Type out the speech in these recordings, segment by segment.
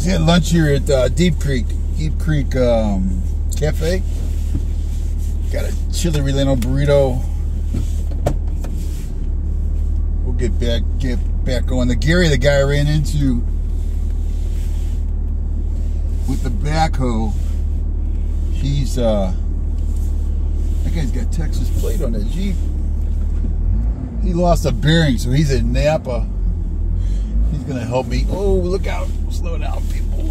had lunch here at Deep Creek Cafe. Got a chili relleno burrito. We'll get back going. The Gary, the guy I ran into with the backhoe, he's that guy's got Texas plate on that Jeep. He lost a bearing, so he's at Napa. He's gonna help me. Oh, look out! Slow down, people.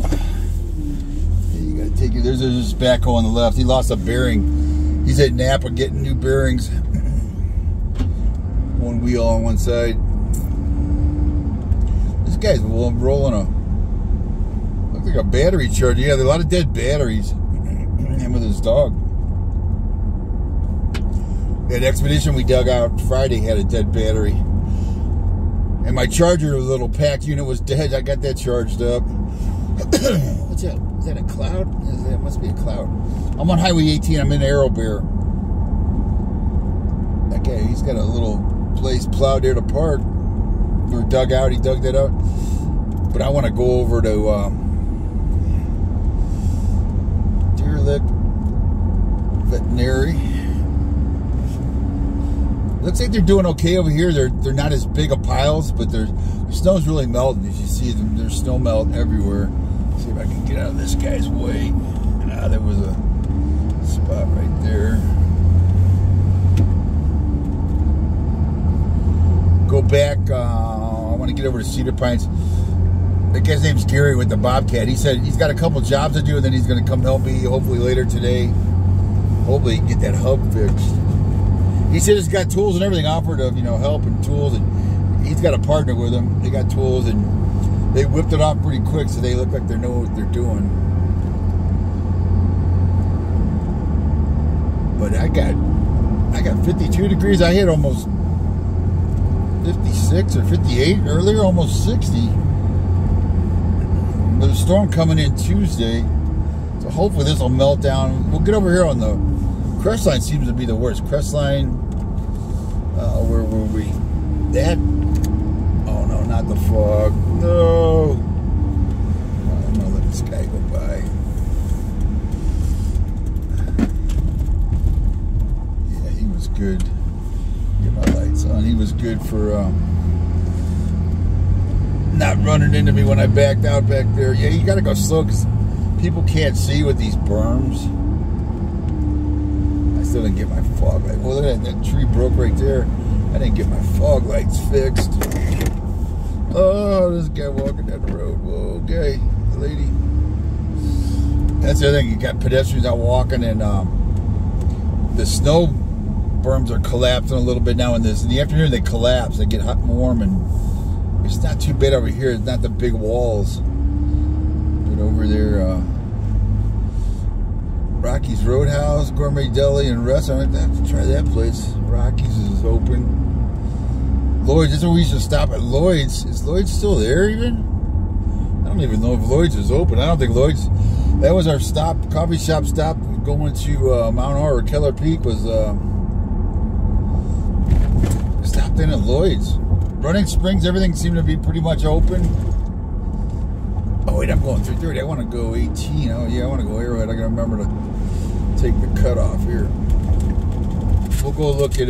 Yeah, you gotta take it. There's this backhoe on the left. He lost a bearing. He's at Napa getting new bearings. One wheel on one side. This guy's rolling looks like a battery charger. Yeah, there's a lot of dead batteries. Him with his dog. That expedition we dug out Friday had a dead battery. And my charger, little pack unit, was dead. I got that charged up. What's that? Is that a cloud? That must be a cloud. I'm on Highway 18. I'm in Arrowhead. That guy, he's got a little place plowed there to park. Or dug out. He dug that out. But I want to go over to Deer Lick Veterinary. Looks like they're doing okay over here. They're not as big of piles, but their snow's really melting. As you see, there's snow melt everywhere. Let's see if I can get out of this guy's way. There was a spot right there. Go back. I want to get over to Cedar Pines. That guy's name's Gary with the Bobcat. He said he's got a couple jobs to do, and then he's going to come help me, hopefully later today. Hopefully he can get that hub fixed. He said he's got tools and everything offered of, help and tools, and he's got a partner with him. They got tools, and they whipped it off pretty quick, so they look like they know what they're doing. But I got 52 degrees. I hit almost 56 or 58 earlier, almost 60. There's a storm coming in Tuesday, so hopefully this will melt down. We'll get over here on the Crestline. Seems to be the worst. Crestline, where were we? That? Oh no, not the fog. No. I'm gonna let this guy go by. Yeah, he was good. Get my lights on. He was good for not running into me when I backed out back there. Yeah, you gotta go slow because people can't see with these berms. I still didn't get my fog light. Well, look at that tree broke right there. I didn't get my fog lights fixed. Oh, this guy walking down the road. Whoa, okay, lady. That's the other thing. You got pedestrians out walking, and the snow berms are collapsing a little bit now. In the afternoon, they collapse. They get hot and warm, and it's not too bad over here. It's not the big walls. But over there, Rocky's Roadhouse, Gourmet Deli, and Restaurant. I have to try that place. Rocky's is open. Lloyd's, that's where we used to stop at Lloyd's. Is Lloyd's still there even? I don't even know if Lloyd's is open. I don't think Lloyd's. That was our stop, coffee shop stop going to Mount Horror. Keller Peak was stopped in at Lloyd's. Running Springs, everything seemed to be pretty much open. Oh wait, I'm going 330. I want to go 18. Oh yeah, I want to go Arrowhead. I gotta remember to take the cut off here. We'll go look at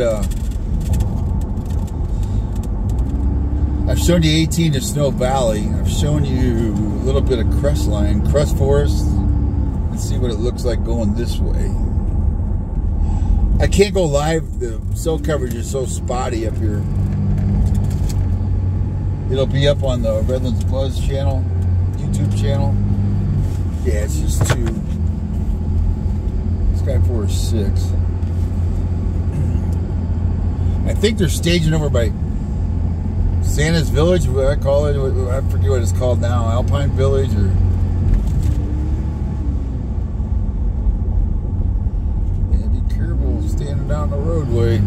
I've shown you 18 to Snow Valley. I've shown you a little bit of Crestline, Crest Forest. Let's see what it looks like going this way. I can't go live. The cell coverage is so spotty up here. It'll be up on the Redlandsbuzz channel, YouTube channel. Yeah, it's just 2. Sky 4 is 6. I think they're staging over by Santa's Village, what I call it. I forget what it's called now. Alpine Village or... Yeah, be careful standing down the roadway.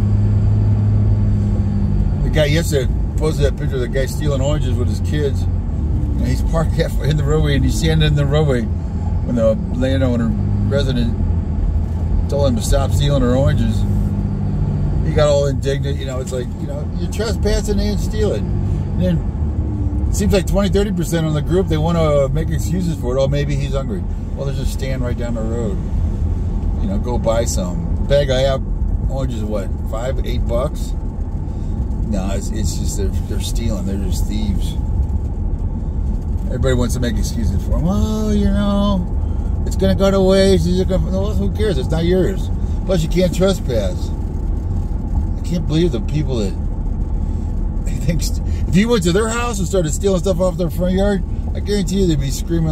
The guy yesterday posted that picture of the guy stealing oranges with his kids. And he's parked halfway in the roadway, and he's standing in the roadway when the landowner resident told him to stop stealing her oranges. He got all indignant, it's like, you're trespassing and stealing. And then Seems like 20-30% on the group, they want to make excuses for it. Oh, maybe he's hungry. Well, there's a stand right down the road. You know, go buy some. Bag I have oranges, what, $5, $8? No, it's just they're stealing. They're just thieves. Everybody wants to make excuses for them. Well, you know, it's going to go to waste. Well, who cares? It's not yours. Plus, you can't trespass. I can't believe the people that think if you went to their house and started stealing stuff off their front yard, I guarantee you they'd be screaming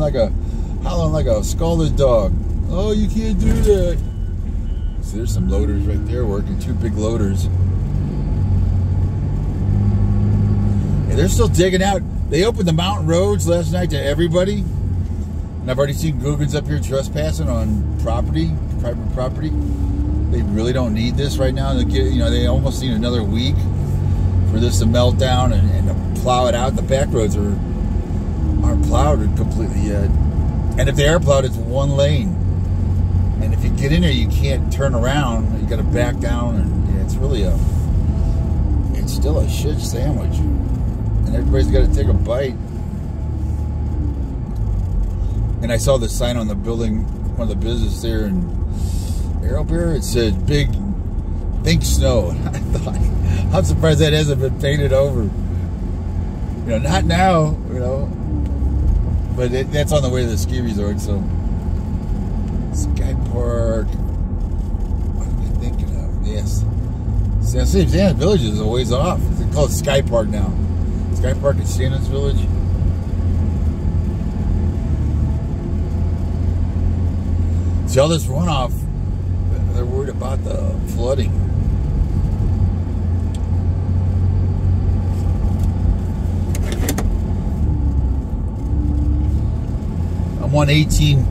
howling like a scalded dog. Oh, you can't do that. So there's some loaders right there working, 2 big loaders. And they're still digging out. They opened the mountain roads last night to everybody. And I've already seen Googans up here trespassing on property, private property. They really don't need this right now. They almost need another week for this to melt down and to plow it out. The back roads aren't plowed completely yet. And if they are plowed, it's 1 lane. And if you get in there, you can't turn around. You got to back down, and it's still a shit sandwich. And everybody's got to take a bite. And I saw the sign on the building, one of the businesses there in Arrowhead. It said, "Big Think Snow." And I thought, I'm surprised that hasn't been painted over. You know, not now, you know. But that's on the way to the ski resort, so. Sky Park. What am I thinking of? Yes. Santa's Village is a ways off. They call it Sky Park now. Sky Park at Santa's Village. See, all this runoff, they're worried about the flooding. I'm on 18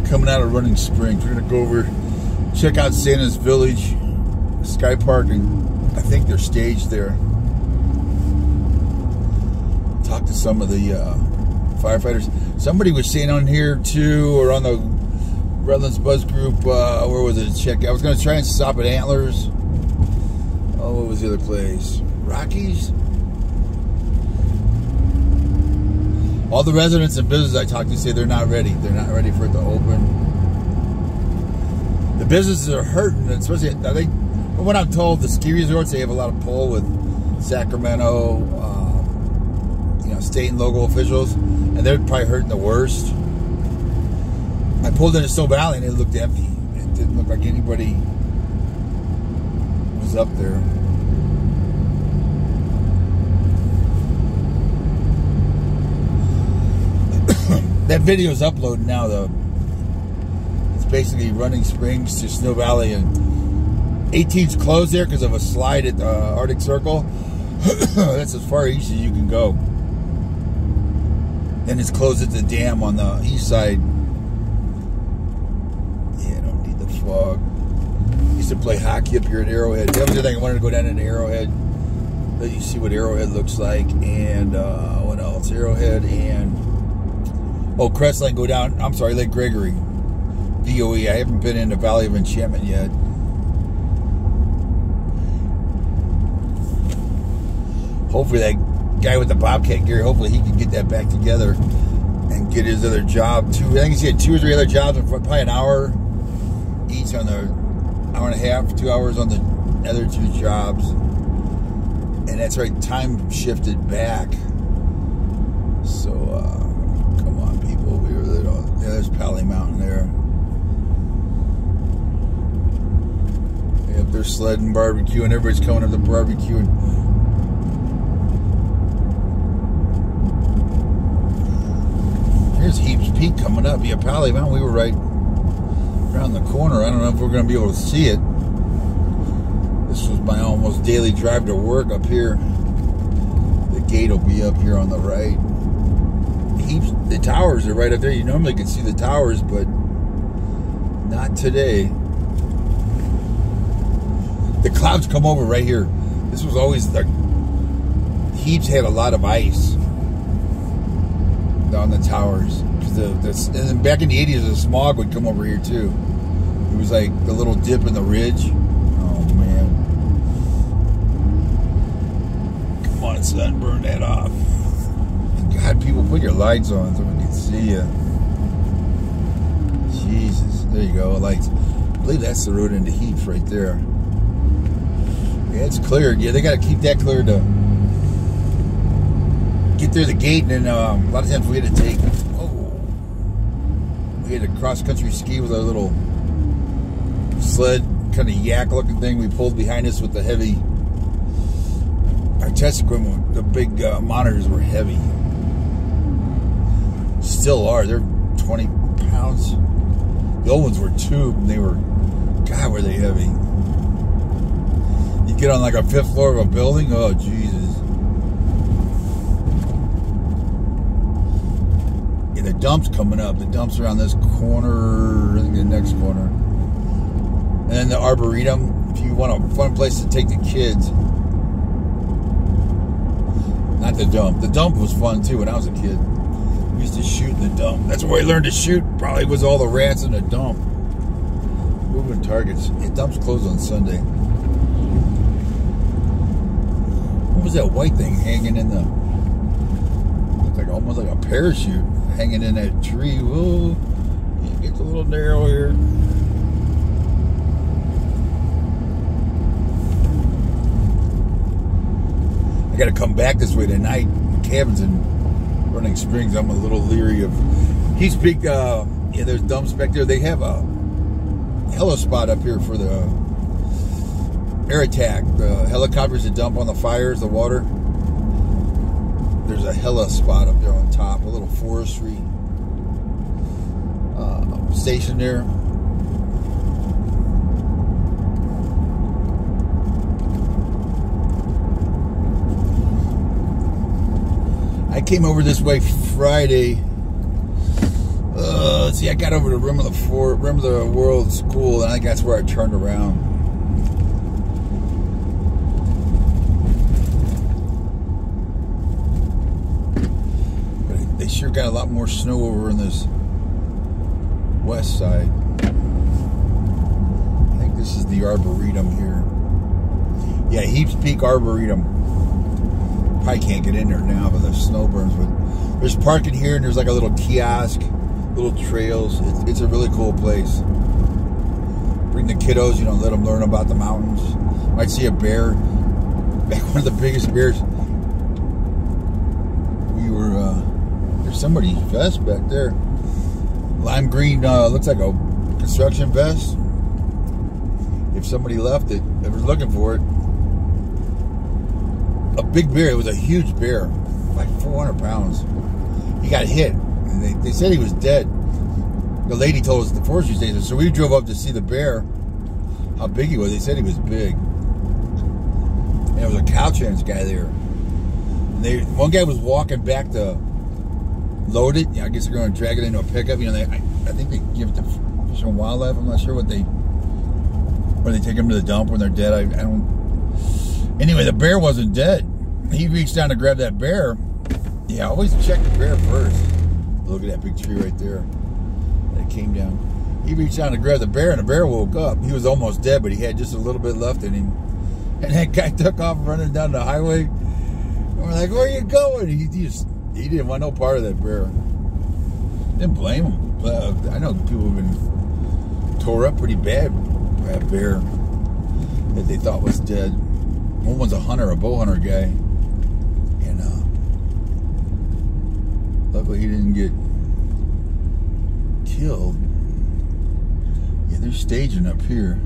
coming out of Running Springs. We're going to go over, check out Santa's Village, Sky Park, and I think they're staged there. Talk to some of the firefighters. Somebody was saying on here too, or on the Redlandsbuzz group, where was it? Check. I was going to try and stop at Antlers. Oh, what was the other place? Rockies? All the residents and businesses I talked to say they're not ready. They're not ready for it to open. The businesses are hurting, especially, from what I'm told, the ski resorts, they have a lot of pull with Sacramento, state and local officials, and they're probably hurting the worst. I pulled into Snow Valley and it looked empty. It didn't look like anybody was up there. That video's uploaded now, though. It's basically Running Springs to Snow Valley, and 18's closed there because of a slide at the Arctic Circle. That's as far east as you can go. Then it's closed at the dam on the east side. Yeah, I don't need the fog. Used to play hockey up here at Arrowhead. The other thing, I wanted to go down into Arrowhead, let you see what Arrowhead looks like, and what else? Arrowhead and Crestline, go down. I'm sorry, Lake Gregory, VOE. I haven't been in the Valley of Enchantment yet. Hopefully that guy with the Bobcat gear, hopefully he can get that back together and get his other job too. I think he's got 2 or 3 other jobs, probably an hour each on the hour and a half, 2 hours on the other 2 jobs. And that's right, time shifted back. So, come on, people. We really don't. Yeah, there's Pally Mountain there. Yep, they're sledding, barbecuing. Everybody's coming up to barbecuing. Here's Heaps Peak coming up. Yeah, Pally Mountain. We were right around the corner. I don't know if we're going to be able to see it. This was my almost daily drive to work up here. The gate will be up here on the right. The towers are right up there. You normally can see the towers, but not today. The clouds come over right here. This was always the Heaps had a lot of ice on the towers. And then back in the 80s, the smog would come over here too. It was like the little dip in the ridge. Oh man! Come on, son, burn that off. God, people, put your lights on so we can see you. Jesus. There you go, lights. I believe that's the road into Heaps right there. Yeah, it's cleared. Yeah, they got to keep that clear to get through the gate. And then a lot of times we had to take... We had a cross-country ski with our little sled, kind of yak-looking thing we pulled behind us with the heavy... Our test equipment, the big monitors were heavy. Still are. They're 20 pounds. The old ones were tube, and they were... God, were they heavy. You get on like a 5th floor of a building, oh, Jesus. Yeah, the dump's coming up. The dump's around this corner, I think the next corner. And then the Arboretum, if you want a fun place to take the kids. Not the dump. The dump was fun too when I was a kid. We used to shoot in the dump. That's where I learned to shoot. Probably was all the rats in the dump. Moving targets. Yeah, dump's closed on Sunday. What was that white thing hanging in the... Looked like almost like a parachute hanging in that tree. Whoa. It gets a little narrow here. I got to come back this way tonight. The cabin's in Running Springs. I'm a little leery of... He's big... yeah, there's dumps back there. They have a heli spot up here for the air attack. The helicopters that dump on the fires, the water. There's a heli spot up there on top. A little forestry station there. I came over this way Friday. Let's see, I got over to Rim of the World School, and I think that's where I turned around. But they sure got a lot more snow over in this west side. I think this is the Arboretum here. Yeah, Heaps Peak Arboretum. Probably can't get in there now, but the snow burns. But there's parking here, and there's like a little kiosk, little trails. It's a really cool place. Bring the kiddos, you know, let them learn about the mountains. Might see a bear. Back one of the biggest bears. We were, there's somebody's vest back there. Lime green, looks like a construction vest. If somebody left it, they were looking for it. A big bear. It was a huge bear, like 400 pounds. He got hit, and they said he was dead. The lady told us at the forestry station, so we drove up to see the bear, how big he was. They said he was big. And there was a Caltrans guy there. And one guy was walking back to load it. I guess they're going to drag it into a pickup. You know, I think they give it to Fish and Wildlife. I'm not sure what they... Or they take them to the dump when they're dead. I don't... Anyway, the bear wasn't dead. He reached down to grab that bear. Yeah, always check the bear first. Look at that big tree right there. That came down. He reached down to grab the bear, and the bear woke up. He was almost dead, but he had just a little bit left in him. And that guy took off running down the highway. And we're like, where are you going? He didn't want no part of that bear. Didn't blame him. I know people have been tore up pretty bad by a bear that they thought was dead. One was a hunter, a bow hunter guy. And luckily he didn't get killed. Yeah, they're staging up here.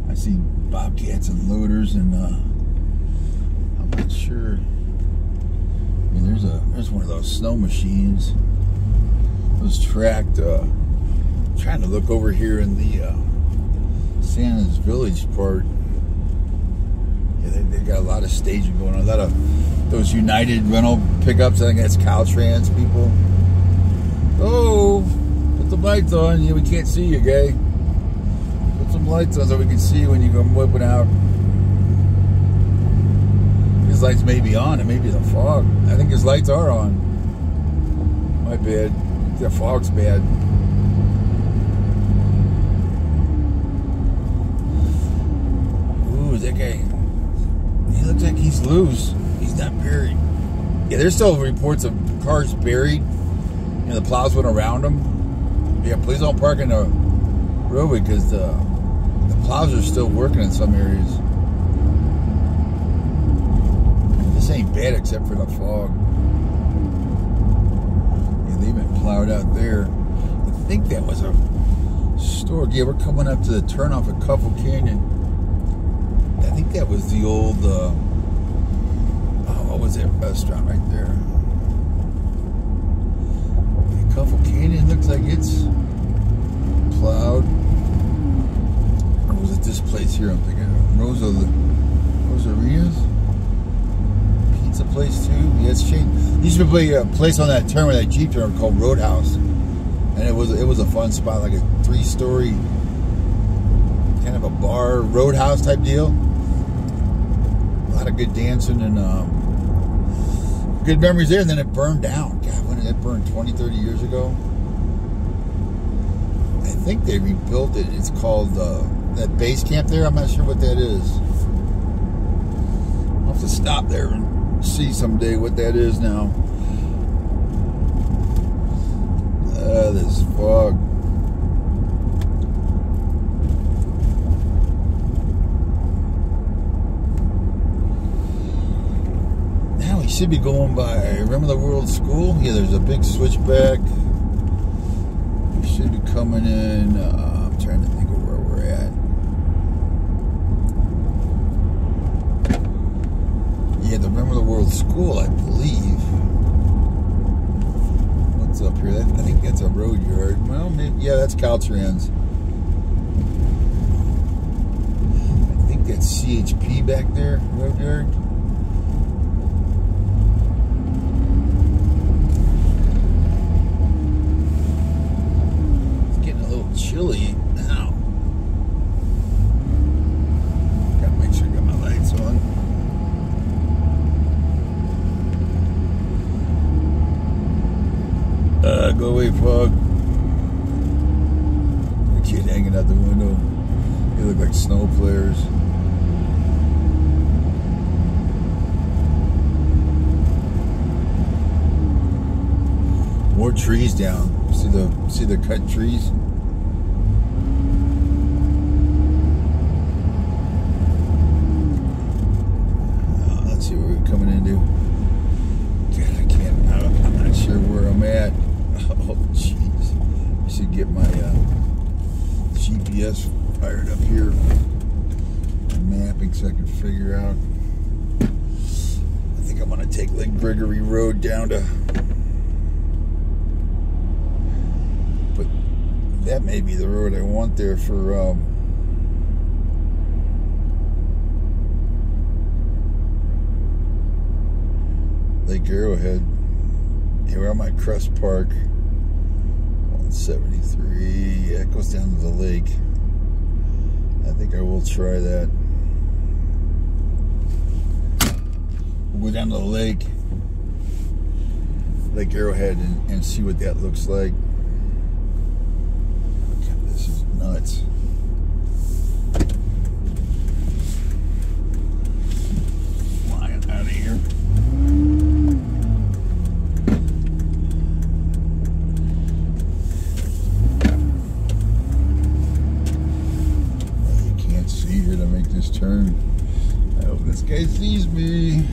I see bobcats and loaders, and I'm not sure. I mean, there's one of those snow machines. Those tracked. Trying to look over here in the Santa's Village part. Yeah, they got a lot of staging going on. A lot of those United rental pickups. I think that's Caltrans people. Oh, put the lights on. Yeah, we can't see you, guy. Put some lights on so we can see you when you come whipping out. His lights may be on. It may be the fog. I think his lights are on. My bad. The fog's bad. Ooh, that guy. He looks like he's loose. He's not buried. Yeah, there's still reports of cars buried. You know, the plows went around them. Yeah, please don't park in the roadway because the plows are still working in some areas. This ain't bad except for the fog. Yeah, they've been plowed out there. I think that was a store. Yeah, we're coming up to the turnoff at Cuffle Canyon. I think that was the old, what was that restaurant right there? Yeah, Cuffle Canyon looks like it's plowed. Or was it this place here I'm thinking of? Rosarina's? Pizza place too? Yeah, it's changed. There used to be a place on that turn, with that Jeep turn, called Roadhouse. And it was a fun spot, like a 3-story kind of a bar, roadhouse type deal. A lot of good dancing and good memories there. And then it burned down. God, when did it burn? 20, 30 years ago? I think they rebuilt it. It's called that base camp there. I'm not sure what that is. I'll have to stop there and see someday what that is now. This fog. Now we should be going by, remember the World School? Yeah, there's a big switchback. We should be coming in, I'm trying to think of where we're at. Yeah, the Remember the World School, I believe. Up here, I think that's a road yard. Well, maybe, yeah, that's Caltrans. I think that's CHP back there, road yard. It's getting a little chilly now. Gotta make sure I got my lights on. Go away, fog. The kid hanging out the window. They look like snow players. More trees down. See the cut trees? Let's see where we're coming into. God, I'm not sure where I'm at. Oh, jeez. I should get my GPS fired up here. Mapping so I can figure out. I think I'm going to take Lake Gregory Road down to... But that may be the road I want there for... Lake Arrowhead. Yeah, we're on my Crest Park. 173. Yeah, it goes down to the lake. I think I will try that. We'll go down to the lake, Lake Arrowhead, and see what that looks like. God, this is nuts. Flying out of here. Turn. I hope this guy sees me.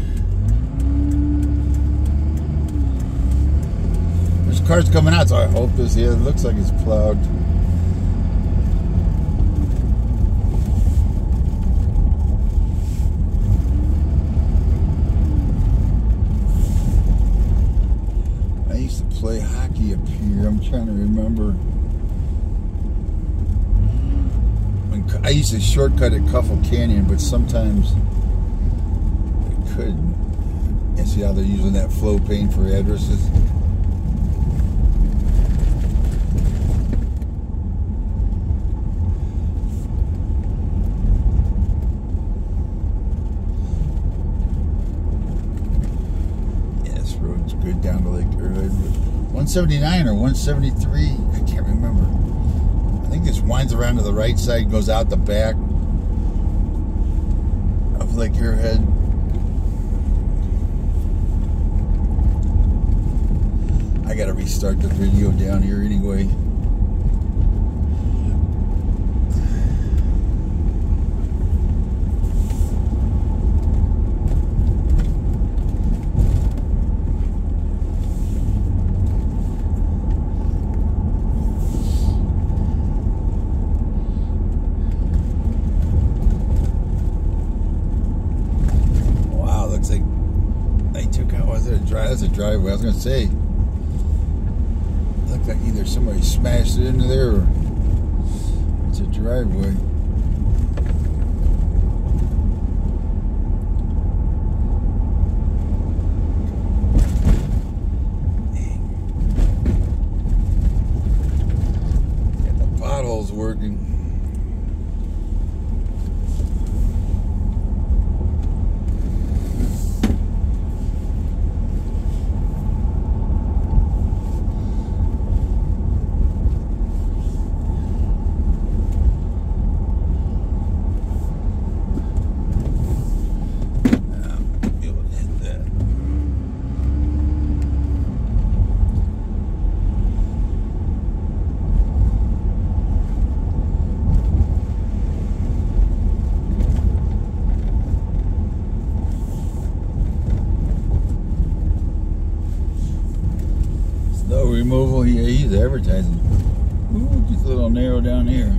There's cars coming out, so I hope this. Yeah, it looks like it's plowed. I used to play hockey up here. I'm trying to remember. I used to shortcut at Cuffle Canyon, but sometimes I couldn't. And see how they're using that flow pane for addresses? Yeah, this road's good down to Lake Arrowhead. 179 or 173, I can't remember. I think this winds around to the right side, goes out the back of Lake Arrowhead. I gotta restart the video down here anyway. That's a driveway. I was gonna say, looked like either somebody smashed it into there or it's a driveway. Dang. Got the potholes working. Removal, yeah, he's advertising. Ooh, just a little narrow down here.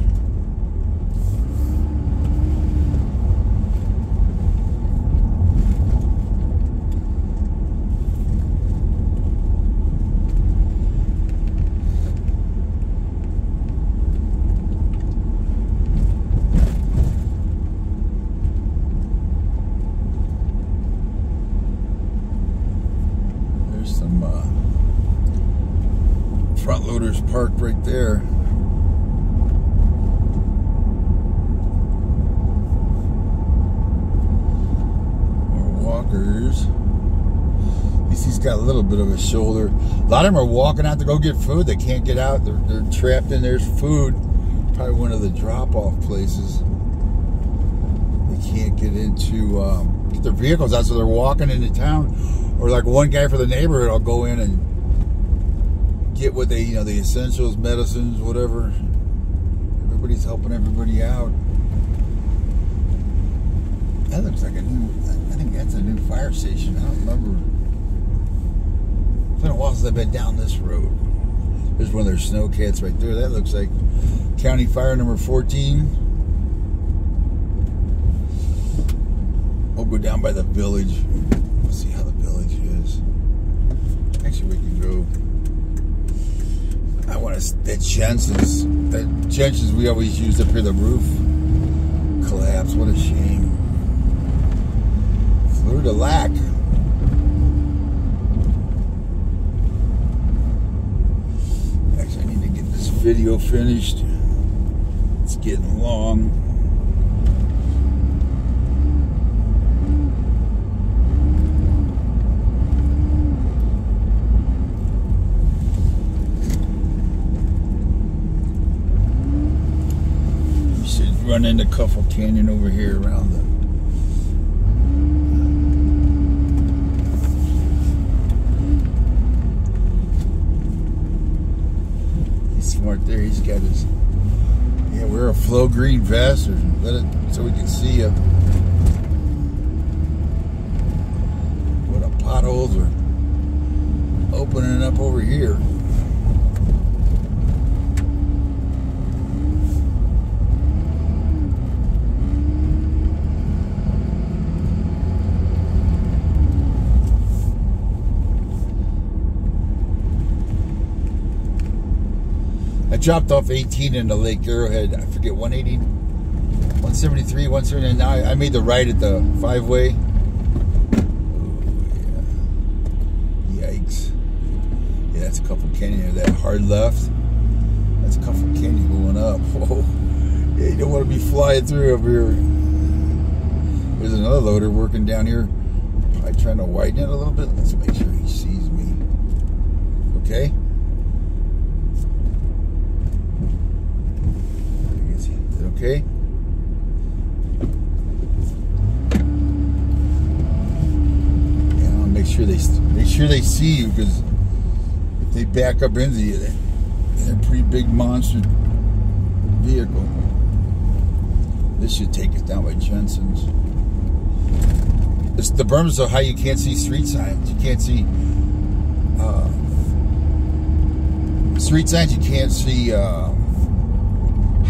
There's some front loaders parked right there. More walkers. At least he's got a little bit of a shoulder. A lot of them are walking out to go get food. They can't get out. They're trapped in there's food. Probably one of the drop-off places. They can't get into get their vehicles out, so they're walking into town. Or like one guy for the neighborhood will go in and get what they, the essentials, medicines, whatever. Everybody's helping everybody out. That looks like a new, I think that's a new fire station. I don't remember. It's been a while since I've been down this road. There's one of their snowcats right there. That looks like County Fire number 14. We'll go down by the village. We'll see how the village is. Actually, we can go. I want to, that Jensen's we always used up here, the roof collapsed. What a shame. Fleur de Lac. Actually, I need to get this video finished. It's getting long. Run into Cuffle Canyon over here around the he's smart there. He's got his wear a flow green vest or let it so we can see you. What the potholes are opening up over here. I dropped off 18 into Lake Arrowhead. I forget, 180, 173, 179. I made the right at the 5-way. Oh, yeah. Yikes. Yeah, that's a Cuffle Canyon. That hard left. That's a Cuffle Canyon going up. Whoa. Yeah, you don't want to be flying through up here. There's another loader working down here. Probably trying to widen it a little bit. Let's make sure he sees me. Okay. Okay. Yeah, I'll make sure they see you, because if they back up into you. They're a pretty big monster vehicle. This should take us down by Jensen's. The berm is so high you can't see street signs. You can't see street signs. You can't see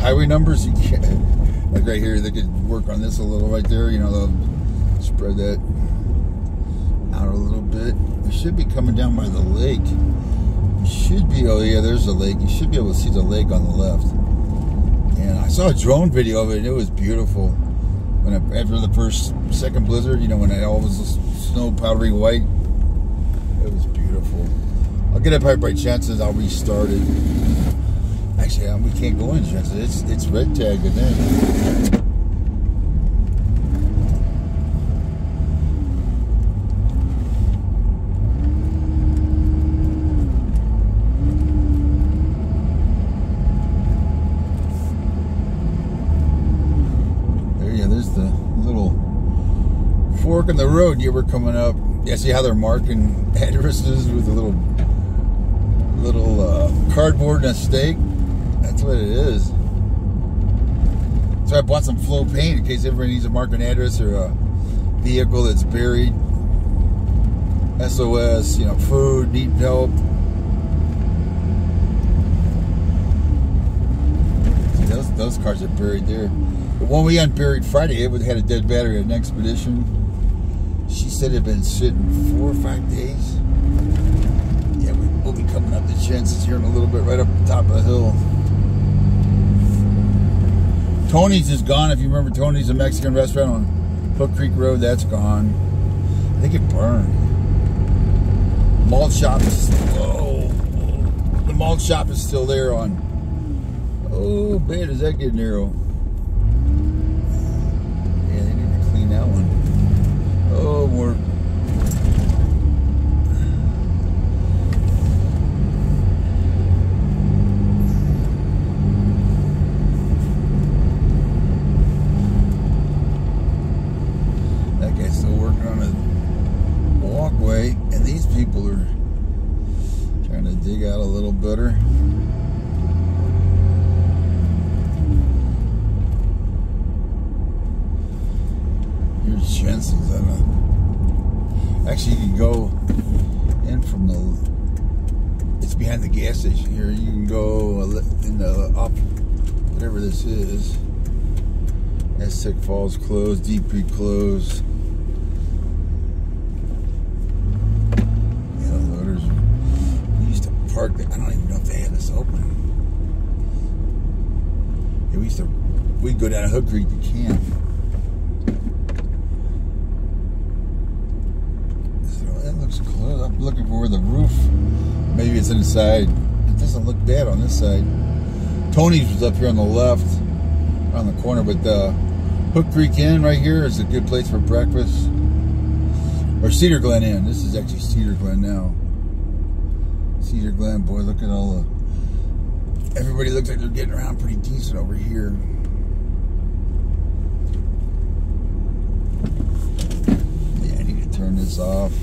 highway numbers. You can't. Like right here, they could work on this a little right there. You know, they'll spread that out a little bit. We should be coming down by the lake. You should be. Oh yeah, there's the lake. You should be able to see the lake on the left. And I saw a drone video of it, and it was beautiful. After the second blizzard, you know, when it all was snow powdery white, it was beautiful. I'll get up right by Jensen's. I'll restart it. Actually, we can't go in Jensen's. It's red tagged in there. There's the little fork in the road you were coming up. Yeah, see how they're marking addresses with a little cardboard and a stake? That's what it is. So I bought some flow paint in case everybody needs to mark an address or a vehicle that's buried. SOS, you know, food, need help. See, those cars are buried there. The one we unburied Friday, it had a dead battery at an expedition. She said it had been sitting 4 or 5 days. Yeah, we'll be coming up to Jensen's here in a little bit, right up top of the hill. Tony's is gone. If you remember, Tony's, a Mexican restaurant on Hook Creek Road, that's gone. I think it burned. Malt shop is the malt shop is still there on. Oh man, does that get narrow? That one. Oh, more. That guy's still working on a walkway, and these people are trying to dig out a little better. Jensen's. Actually, you can go in from the. It's behind the gas station here. You can go in the up, whatever this is. Aztec Falls closed. Deep Creek closed. Yeah, the loaders. We used to park. I don't even know if they had this open. Yeah, we'd go down to Hook Creek to camp. Close. I'm looking for where the roof. Maybe it's inside. It doesn't look bad on this side. Tony's was up here on the left, on the corner, but the Hook Creek Inn right here is a good place for breakfast. Or Cedar Glen Inn. This is actually Cedar Glen now. Cedar Glen, boy, look at all the. Everybody looks like they're getting around pretty decent over here. Yeah, I need to turn this off.